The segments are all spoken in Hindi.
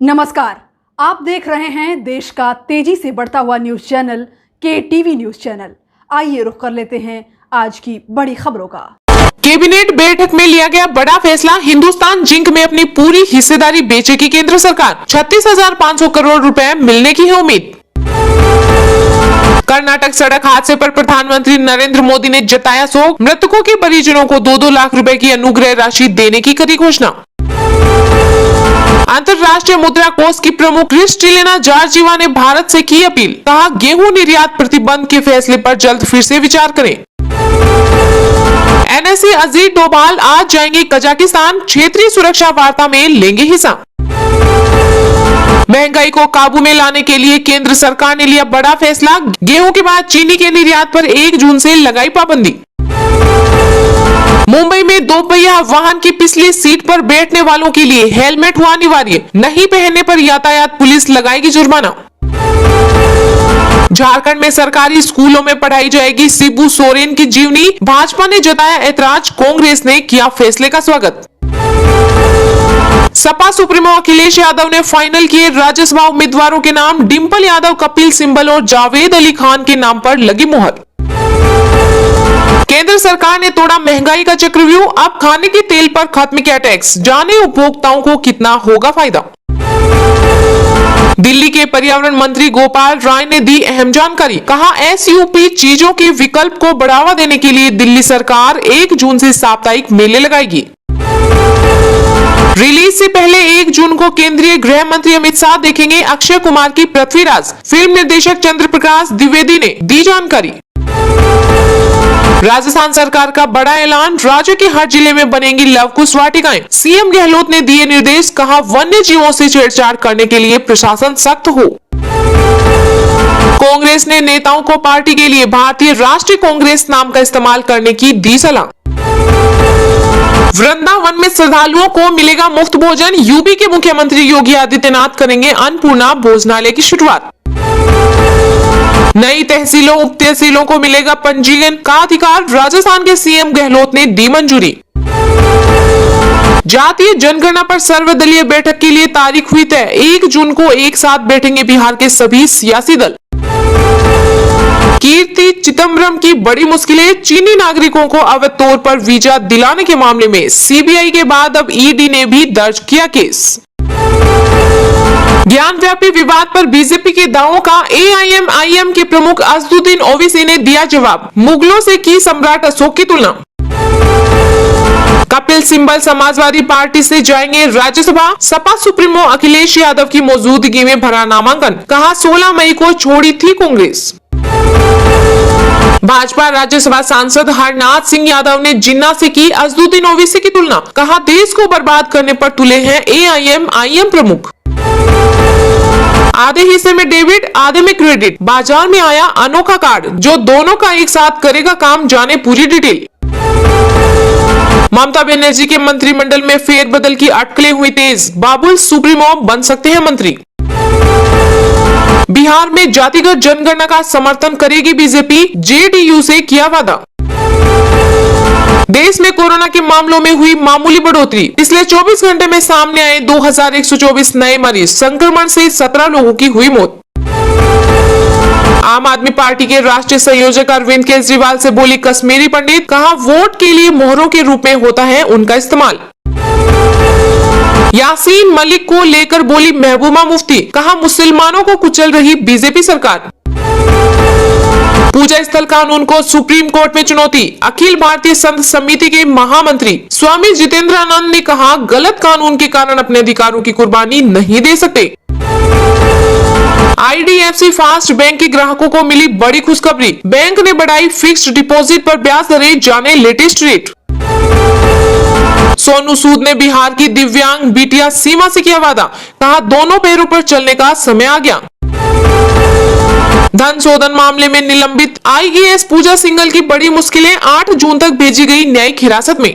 नमस्कार, आप देख रहे हैं देश का तेजी से बढ़ता हुआ news channel KTV news channel. आइए रुख कर लेते हैं आज की बड़ी खबरों का। कैबिनेट बैठक में लिया गया बड़ा फैसला, हिंदुस्तान जिंक में अपनी पूरी हिस्सेदारी बेचेगी केंद्र सरकार। 36,500 करोड़ रुपए मिलने की है उम्मीद। कर्नाटक सड़क हादसे पर प्रधानमंत्री नरेंद्र मोदी ने जताया शोक, मृतकों के परिजनों को 2-2 लाख रुपए की अनुग्रह राशि देने की करी घोषणा। अंतर्राष्ट्रीय मुद्रा कोष की प्रमुख क्रिस्टलिना जॉर्जिवा ने भारत से की अपील, कहा गेहूं निर्यात प्रतिबंध के फैसले पर जल्द फिर से विचार करें। NSA अजीत डोभाल आज जाएंगे कजाकिस्तान, क्षेत्रीय सुरक्षा वार्ता में लेंगे हिस्सा। महंगाई को काबू में लाने के लिए केंद्र सरकार ने लिया बड़ा फैसला, गेहूं के बाद चीनी के निर्यात पर 1 जून से लगाई पाबंदी। मुंबई में 2 पहिया वाहन की पिछली सीट पर बैठने वालों के लिए हेलमेट हुआ अनिवार्य, नहीं पहनने पर यातायात पुलिस लगाएगी जुर्माना। झारखंड में सरकारी स्कूलों में पढ़ाई जाएगी शिबू सोरेन की जीवनी, भाजपा ने जताया ऐतराज, कांग्रेस ने किया फैसले का स्वागत। सपा सुप्रीमो अखिलेश यादव ने फाइनल किए राज्यसभा उम्मीदवारों के नाम, डिंपल यादव, कपिल सिब्बल और जावेद अली खान के नाम पर लगी मुहर। केंद्र सरकार ने तोड़ा महंगाई का चक्रव्यूह, अब खाने के तेल पर खत्म किया टैक्स, जाने उपभोक्ताओं को कितना होगा फायदा। दिल्ली के पर्यावरण मंत्री गोपाल राय ने दी अहम जानकारी, कहा SUP चीजों के विकल्प को बढ़ावा देने के लिए दिल्ली सरकार 1 जून से साप्ताहिक मेले लगाएगी। रिलीज से पहले 1 जून को केंद्रीय गृह मंत्री अमित शाह देखेंगे अक्षय कुमार की पृथ्वीराज, फिल्म निर्देशक चंद्र प्रकाश द्विवेदी ने दी जानकारी। राजस्थान सरकार का बड़ा ऐलान, राज्य के हर जिले में बनेंगी लव कुश वाटिकाएं, CM गहलोत ने दिए निर्देश, कहा वन्य जीवों से छेड़छाड़ करने के लिए प्रशासन सख्त हो। कांग्रेस ने नेताओं को पार्टी के लिए भारतीय राष्ट्रीय कांग्रेस नाम का इस्तेमाल करने की दी सलाह। वृंदावन में श्रद्धालुओं को मिलेगा मुफ्त भोजन, यूपी के मुख्यमंत्री योगी आदित्यनाथ करेंगे अन्नपूर्णा भोजनालय की शुरुआत। नई तहसीलों उप तहसीलों को मिलेगा पंजीयन का अधिकार, राजस्थान के CM गहलोत ने दी मंजूरी। जातीय जनगणना पर सर्वदलीय बैठक के लिए तारीख हुई तय, 1 जून को एक साथ बैठेंगे बिहार के सभी सियासी दल। कीर्ति चिदम्बरम की बड़ी मुश्किलें, चीनी नागरिकों को अवैध तौर पर वीजा दिलाने के मामले में CBI के बाद अब ED ने भी दर्ज किया केस। ज्ञानव्यापी विवाद पर बीजेपी के दावों का AIMIM के प्रमुख असदुद्दीन ओवैसी ने दिया जवाब, मुगलों से की सम्राट अशोक की तुलना। कपिल सिब्बल समाजवादी पार्टी से जाएंगे राज्यसभा, सपा सुप्रीमो अखिलेश यादव की मौजूदगी में भरा नामांकन, कहा 16 मई को छोड़ी थी कांग्रेस। भाजपा राज्यसभा सांसद हरनाथ सिंह यादव ने जिन्ना से की असदुद्दीन ओवैसी की तुलना, कहा देश को बर्बाद करने पर तुले हैं AIMIM प्रमुख। आधे हिस्से में डेबिट, आधे में क्रेडिट, बाजार में आया अनोखा कार्ड, जो दोनों का एक साथ करेगा काम, जाने पूरी डिटेल। ममता बनर्जी के मंत्रिमंडल में फेरबदल की अटकलें हुई तेज, बाबुल सुप्रीमो बन सकते हैं मंत्री। बिहार में जातिगत जनगणना का समर्थन करेगी बीजेपी, JDU से किया वादा। देश में कोरोना के मामलों में हुई मामूली बढ़ोतरी, पिछले 24 घंटे में सामने आए 2124 नए मरीज, संक्रमण से 17 लोगों की हुई मौत। आम आदमी पार्टी के राष्ट्रीय संयोजक अरविंद केजरीवाल से बोली कश्मीरी पंडित, कहा वोट के लिए मोहरों के रूप में होता है उनका इस्तेमाल। यासीन मलिक को लेकर बोली महबूबा मुफ्ती, कहा मुसलमानों को कुचल रही बीजेपी सरकार। पूजा स्थल कानून को सुप्रीम कोर्ट में चुनौती, अखिल भारतीय संत समिति के महामंत्री स्वामी जितेंद्रानंद ने कहा गलत कानून के कारण अपने अधिकारों की कुर्बानी नहीं दे सकते। IDFC फास्ट बैंक के ग्राहकों को मिली बड़ी खुशखबरी, बैंक ने बढ़ाई फिक्स्ड डिपॉजिट पर ब्याज दरें, जाने लेटेस्ट रेट। सोनू सूद ने बिहार की दिव्यांग बिटिया सीमा से किया वादा, कहा दोनों पैरों पर चलने का समय आ गया। धन शोधन मामले में निलंबित IAS पूजा सिंघल की बड़ी मुश्किलें, 8 जून तक भेजी गई न्यायिक हिरासत में।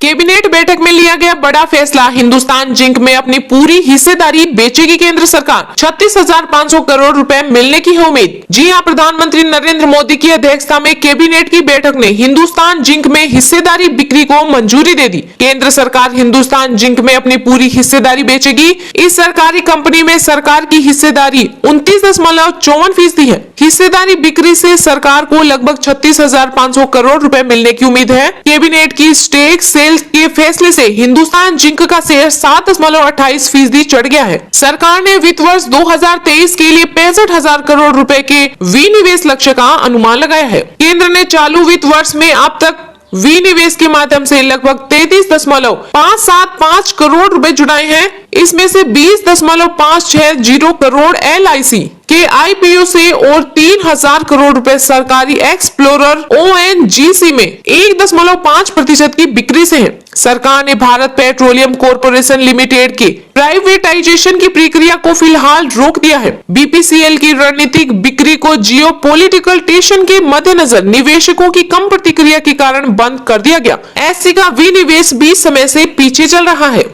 कैबिनेट बैठक में लिया गया बड़ा फैसला, हिंदुस्तान जिंक में अपनी पूरी हिस्सेदारी बेचेगी केंद्र सरकार, 36,500 करोड़ रुपए मिलने की है उम्मीद। जी हां, प्रधानमंत्री नरेंद्र मोदी की अध्यक्षता में कैबिनेट की बैठक ने हिंदुस्तान जिंक में हिस्सेदारी बिक्री को मंजूरी दे दी। केंद्र सरकार हिंदुस्तान जिंक में अपनी पूरी हिस्सेदारी बेचेगी। इस सरकारी कंपनी में सरकार की हिस्सेदारी 29.54% है। हिस्सेदारी बिक्री से सरकार को लगभग 36,500 करोड़ रुपए मिलने की उम्मीद है। कैबिनेट की स्टेक सेल्स के फैसले से हिंदुस्तान जिंक का शेयर 7.28% चढ़ गया है। सरकार ने वित्त वर्ष 2023 के लिए 65,000 करोड़ रुपए के विनिवेश लक्ष्य का अनुमान लगाया है। केंद्र ने चालू वित्त वर्ष में अब तक विनिवेश के माध्यम से लगभग 33.575 करोड़ रुपए जुटाए हैं। इसमें से 20.560 करोड़ LIC के IPO से और 3,000 करोड़ रुपए सरकारी एक्सप्लोरर ONGC में 1.5% की बिक्री से है। सरकार ने भारत पेट्रोलियम कॉर्पोरेशन लिमिटेड के प्राइवेटाइजेशन की प्रक्रिया को फिलहाल रोक दिया है। BPCL की रणनीतिक बिक्री को जियोपॉलिटिकल टेंशन के मद्देनजर निवेशकों की कम प्रतिक्रिया के कारण बंद कर दिया गया। SC का विनिवेश भी समय से पीछे चल रहा है।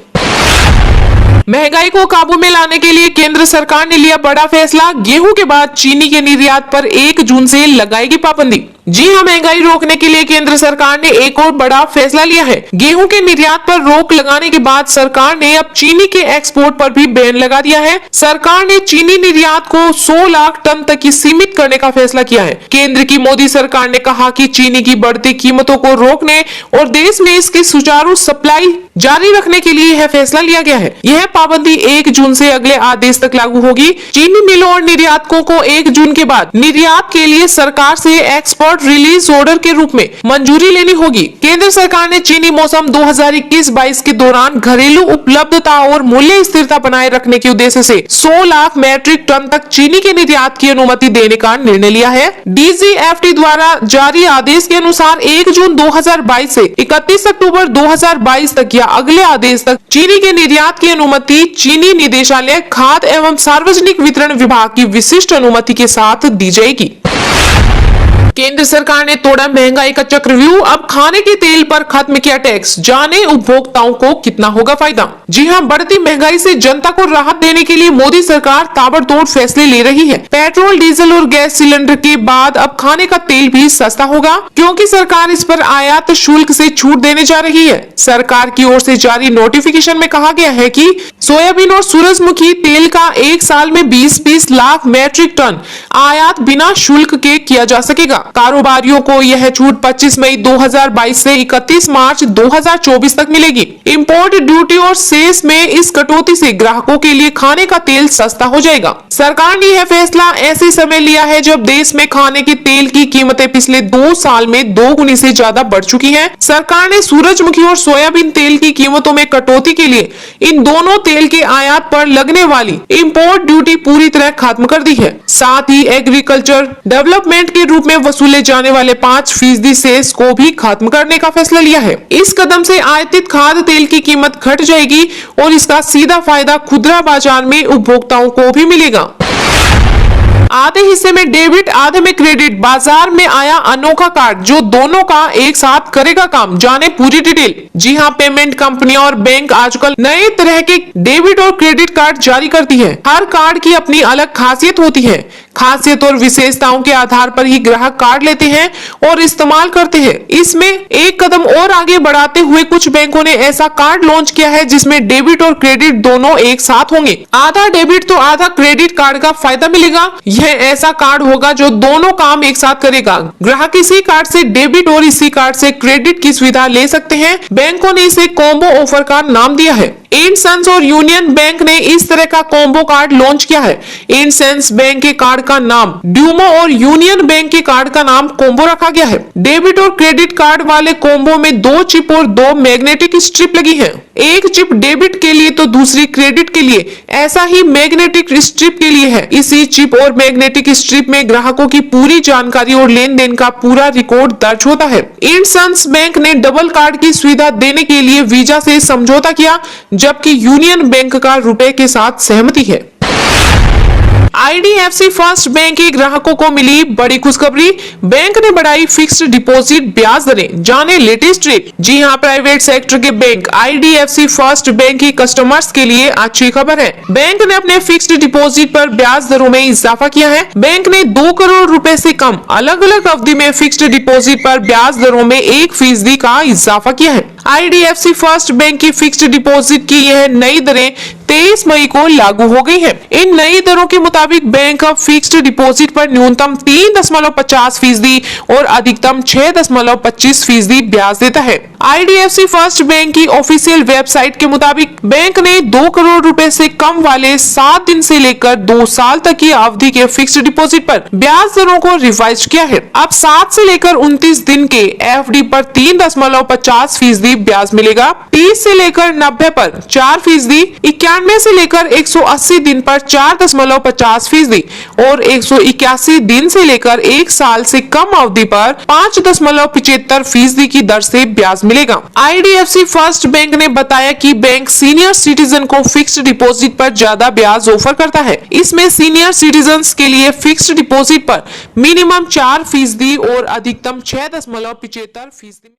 महंगाई को काबू में लाने के लिए केंद्र सरकार ने लिया बड़ा फैसला, गेहूं के बाद चीनी के निर्यात पर 1 जून से लगाएगी पाबंदी। जी हां, महंगाई रोकने के लिए केंद्र सरकार ने एक और बड़ा फैसला लिया है। गेहूं के निर्यात पर रोक लगाने के बाद सरकार ने अब चीनी के एक्सपोर्ट पर भी बैन लगा दिया है। सरकार ने चीनी निर्यात को 100 लाख टन तक की सीमित करने का फैसला किया है। केंद्र की मोदी सरकार ने कहा कि चीनी की बढ़ती कीमतों को रोकने और देश में इसकी सुचारू सप्लाई जारी रखने के लिए यह फैसला लिया गया है। यह पाबंदी 1 जून से अगले आदेश तक लागू होगी। चीनी मिलों और निर्यातकों को 1 जून के बाद निर्यात के लिए सरकार से एक्सपोर्ट रिलीज ऑर्डर के रूप में मंजूरी लेनी होगी। केंद्र सरकार ने चीनी मौसम 2021-22 के दौरान घरेलू उपलब्धता और मूल्य स्थिरता बनाए रखने के उद्देश्य से 100 लाख मैट्रिक टन तक चीनी के निर्यात की अनुमति देने का निर्णय लिया है। DGFT द्वारा जारी आदेश के अनुसार 1 जून 2022 से 31 अक्टूबर 2022 तक या अगले आदेश तक चीनी के निर्यात की अनुमति चीनी निदेशालय, खाद्य एवं सार्वजनिक वितरण विभाग की विशिष्ट अनुमति के साथ दी जाएगी। केंद्र सरकार ने तोड़ा महंगाई का चक्रव्यूह, अब खाने के तेल पर खत्म किया टैक्स, जाने उपभोक्ताओं को कितना होगा फायदा। जी हां, बढ़ती महंगाई से जनता को राहत देने के लिए मोदी सरकार ताबड़तोड़ फैसले ले रही है। पेट्रोल, डीजल और गैस सिलेंडर के बाद अब खाने का तेल भी सस्ता होगा, क्योंकि सरकार इस पर आयात शुल्क से छूट देने जा रही है। सरकार की ओर से जारी नोटिफिकेशन में कहा गया है कि सोयाबीन और सूरजमुखी तेल का 1 साल में 20 लाख मैट्रिक टन आयात बिना शुल्क के किया जा सकेगा। कारोबारियों को यह छूट 25 मई 2022 से 31 मार्च 2024 तक मिलेगी। इंपोर्ट ड्यूटी और सेस में इस कटौती से ग्राहकों के लिए खाने का तेल सस्ता हो जाएगा। सरकार ने यह फैसला ऐसे समय लिया है जब देश में खाने के तेल की कीमतें पिछले 2 साल में 2 गुनी से ज्यादा बढ़ चुकी हैं। सरकार ने सूरजमुखी और सोयाबीन तेल की कीमतों में कटौती के लिए इन दोनों तेल के आयात पर लगने वाली इंपोर्ट ड्यूटी पूरी तरह खत्म कर दी है। साथ ही एग्रीकल्चर डेवलपमेंट के रूप में वसूले जाने वाले 5% सेस को भी खत्म करने का फैसला लिया है। इस कदम से आयातित खाद्य तेल की कीमत घट जाएगी और इसका सीधा फायदा खुदरा बाजार में उपभोक्ताओं को भी मिलेगा। आधे हिस्से में डेबिट, आधे में क्रेडिट, बाजार में आया अनोखा कार्ड जो दोनों का एक साथ करेगा काम, जाने पूरी डिटेल। जी हां, पेमेंट कंपनियां और बैंक आजकल नए तरह के डेबिट और क्रेडिट कार्ड जारी करती है। हर कार्ड की अपनी अलग खासियत होती है। खासियत और विशेषताओं के आधार पर ही ग्राहक कार्ड लेते हैं और इस्तेमाल करते हैं। इसमें एक कदम और आगे बढ़ाते हुए कुछ बैंकों ने ऐसा कार्ड लॉन्च किया है जिसमें डेबिट और क्रेडिट दोनों एक साथ होंगे। आधा डेबिट तो आधा क्रेडिट कार्ड का फायदा मिलेगा। यह ऐसा कार्ड होगा जो दोनों काम एक साथ करेगा। ग्राहक इसी कार्ड से डेबिट और इसी कार्ड से क्रेडिट की सुविधा ले सकते हैं। बैंकों ने इसे कॉम्बो ऑफर का नाम दिया है। इंडसंस और यूनियन बैंक ने इस तरह का कॉम्बो कार्ड लॉन्च किया है। इंडसंस बैंक के कार्ड का नाम ड्यूमो और यूनियन बैंक के कार्ड का नाम कॉम्बो रखा गया है। डेबिट और क्रेडिट कार्ड वाले कॉम्बो में 2 चिप और 2 मैग्नेटिक स्ट्रिप लगी है। एक चिप डेबिट के लिए तो दूसरी क्रेडिट के लिए। ऐसा ही मैग्नेटिक स्ट्रिप के लिए है। इसी चिप और मैग्नेटिक स्ट्रिप में ग्राहकों की पूरी जानकारी और लेन देन का पूरा रिकॉर्ड दर्ज होता है। इंडसंस बैंक ने डबल कार्ड की सुविधा देने के लिए वीजा से समझौता किया, जबकि यूनियन बैंक का रुपए के साथ सहमति है। IDFC फर्स्ट बैंक के ग्राहकों को मिली बड़ी खुशखबरी। बैंक ने बढ़ाई फिक्स्ड डिपॉजिट ब्याज दरें, जाने लेटेस्ट रेट। जी हां, प्राइवेट सेक्टर के बैंक IDFC फर्स्ट बैंक के कस्टमर्स के लिए अच्छी खबर है। बैंक ने अपने फिक्स्ड डिपॉजिट पर ब्याज दरों में इजाफा किया है। बैंक ने 2 करोड़ रुपए से कम अलग अलग अवधि में फिक्स्ड डिपॉजिट पर ब्याज दरों में 1% का इजाफा किया है। IDFC फर्स्ट बैंक की फिक्स्ड डिपॉजिट की यह नई दरें 23 मई को लागू हो गई है। इन नई दरों के मुताबिक बैंक अब फिक्स्ड डिपॉजिट पर न्यूनतम 3.50% और अधिकतम 6.25% ब्याज देता है। IDFC फर्स्ट बैंक की ऑफिशियल वेबसाइट के मुताबिक बैंक ने 2 करोड़ रुपए से कम वाले 7 दिन से लेकर 2 साल तक की अवधि के फिक्स्ड डिपॉजिट पर ब्याज दरों को रिवाइज किया है। अब 7 से लेकर 29 दिन के FD पर 3.50% ब्याज मिलेगा। 30 से लेकर 90 पर 4%, 91 से लेकर 180 दिन पर 4.50% और 181 दिन से लेकर 1 साल से कम अवधि पर 5.75% की दर से ब्याज मिलेगा। IDFC फर्स्ट बैंक ने बताया कि बैंक सीनियर सिटीजन को फिक्स्ड डिपॉजिट पर ज्यादा ब्याज ऑफर करता है। इसमें सीनियर सिटीजन्स के लिए फिक्स्ड डिपॉजिट पर मिनिमम 4% और अधिकतम 6.75%